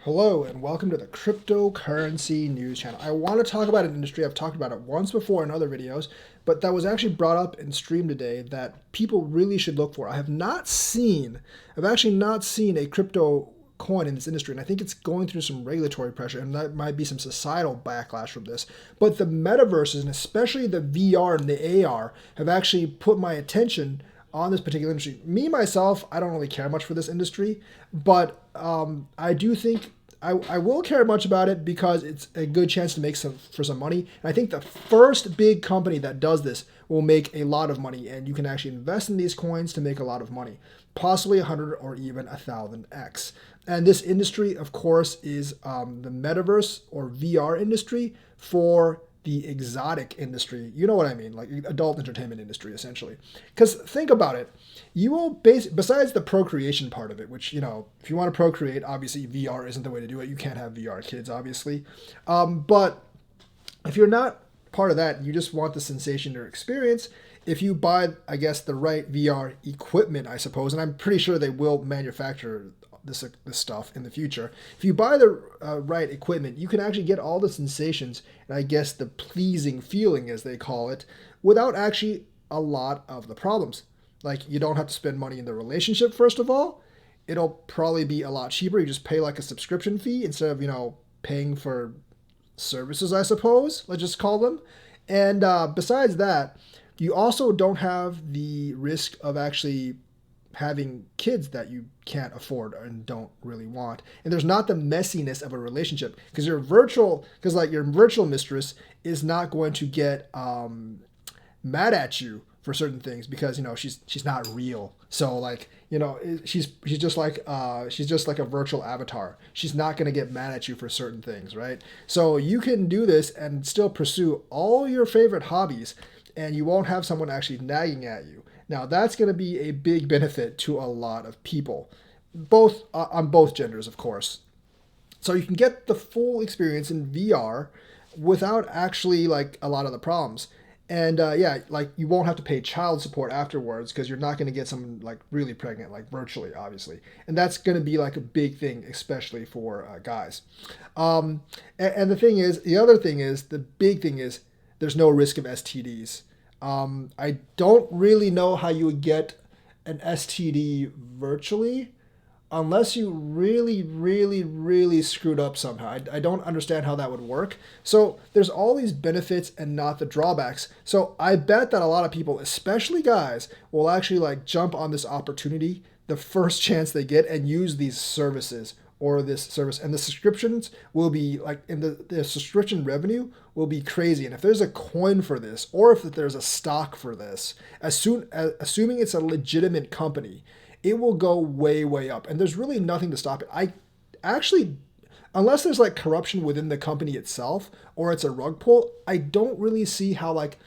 Hello and welcome to the cryptocurrency news channel. I want to talk about an industry I've talked about it once before in other videos, but that was actually brought up in stream today that people really should look for. I've actually not seen a crypto coin in this industry, and I think it's going through some regulatory pressure, and that might be some societal backlash from this. But the metaverses, and especially the VR and the AR, have actually put my attention on this particular industry. Me myself, I don't really care much for this industry, but I do think I will care much about it because it's a good chance to make some money. And I think the first big company that does this will make a lot of money, and you can actually invest in these coins to make a lot of money, possibly 100 or even 1,000x. And this industry, of course, is the metaverse or VR industry for the exotic industry. You know what I mean, like adult entertainment industry, essentially. Because think about it, you will besides the procreation part of it, which if you want to procreate, obviously VR isn't the way to do it. You can't have VR kids, obviously. But if you're not part of that, and you just want the sensation or experience. If you buy, I guess, the right VR equipment, I suppose, and I'm pretty sure they will manufacture this stuff in the future. If you buy the right equipment, you can actually get all the sensations and I guess the pleasing feeling, as they call it, without actually a lot of the problems. Like you don't have to spend money in the relationship. First of all, it'll probably be a lot cheaper. You just pay like a subscription fee instead of paying for services, I suppose. Let's just call them. And besides that, you also don't have the risk of actually having kids that you can't afford and don't really want. And there's not the messiness of a relationship because your virtual mistress is not going to get mad at you for certain things because she's not real. So she's just like a virtual avatar. She's not going to get mad at you for certain things, right? So you can do this and still pursue all your favorite hobbies, and you won't have someone actually nagging at you. Now, that's going to be a big benefit to a lot of people, both on both genders, of course. So you can get the full experience in VR without actually like a lot of the problems. And you won't have to pay child support afterwards because you're not going to get someone like really pregnant, like virtually, obviously. And that's going to be like a big thing, especially for guys. And the big thing is, there's no risk of STDs. I don't really know how you would get an STD virtually unless you really, really, really screwed up somehow. I don't understand how that would work. So there's all these benefits and not the drawbacks. So I bet that a lot of people, especially guys, will actually like jump on this opportunity the first chance they get and use these services or this service, and the subscriptions will be like in the subscription revenue will be crazy. And if there's a coin for this or if there's a stock for this, assuming it's a legitimate company, it will go way up, and there's really nothing to stop it. I actually, unless there's like corruption within the company itself or it's a rug pull, I don't really see how like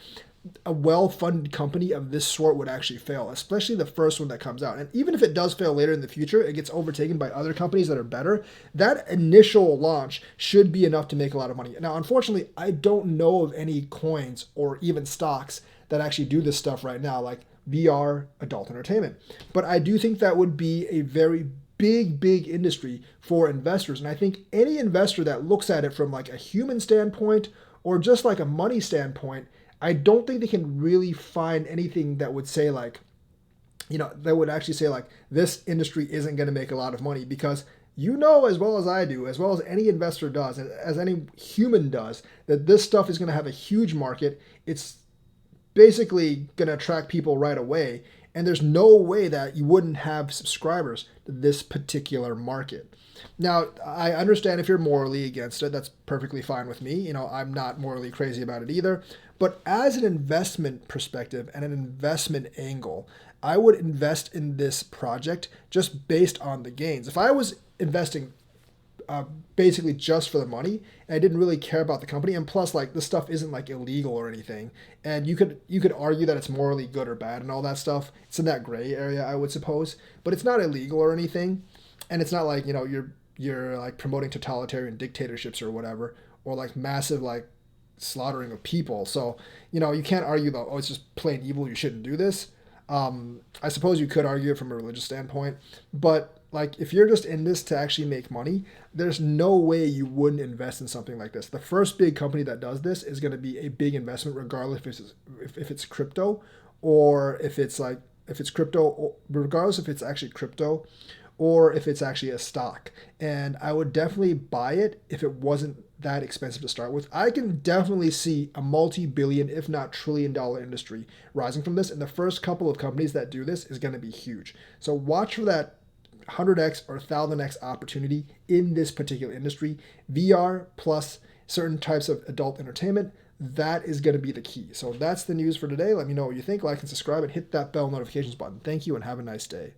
a well-funded company of this sort would actually fail, especially the first one that comes out. And even if it does fail later in the future, it gets overtaken by other companies that are better. That initial launch should be enough to make a lot of money. Now, unfortunately, I don't know of any coins or even stocks that actually do this stuff right now, like VR adult entertainment. But I do think that would be a very big industry for investors. And I think any investor that looks at it from like a human standpoint or just like a money standpoint, I don't think they can really find anything that would say like, that would actually say like this industry isn't going to make a lot of money because as well as I do, as well as any investor does, as any human does, that this stuff is going to have a huge market. It's basically going to attract people right away. And there's no way that you wouldn't have subscribers to this particular market. Now, I understand if you're morally against it, that's perfectly fine with me. I'm not morally crazy about it either. But as an investment perspective and an investment angle, I would invest in this project just based on the gains. If I was investing basically just for the money and I didn't really care about the company, and plus like this stuff isn't like illegal or anything, and you could argue that it's morally good or bad and all that stuff. It's in that gray area, I would suppose, but it's not illegal or anything, and it's not like you're like promoting totalitarian dictatorships or whatever, or like massive like slaughtering of people. So you can't argue that it's just plain evil, you shouldn't do this. I suppose you could argue it from a religious standpoint, but Like, if you're just in this to actually make money, there's no way you wouldn't invest in something like this. The first big company that does this is going to be a big investment, regardless if it's crypto or if it's crypto, regardless if it's actually crypto or if it's actually a stock. And I would definitely buy it if it wasn't that expensive to start with. I can definitely see a multi-billion, if not trillion-dollar industry rising from this. And the first couple of companies that do this is going to be huge. So watch for that 100x or 1000x opportunity in this particular industry. VR plus certain types of adult entertainment, that is going to be the key. So that's the news for today. Let me know what you think. Like and subscribe and hit that bell notifications button. Thank you and have a nice day.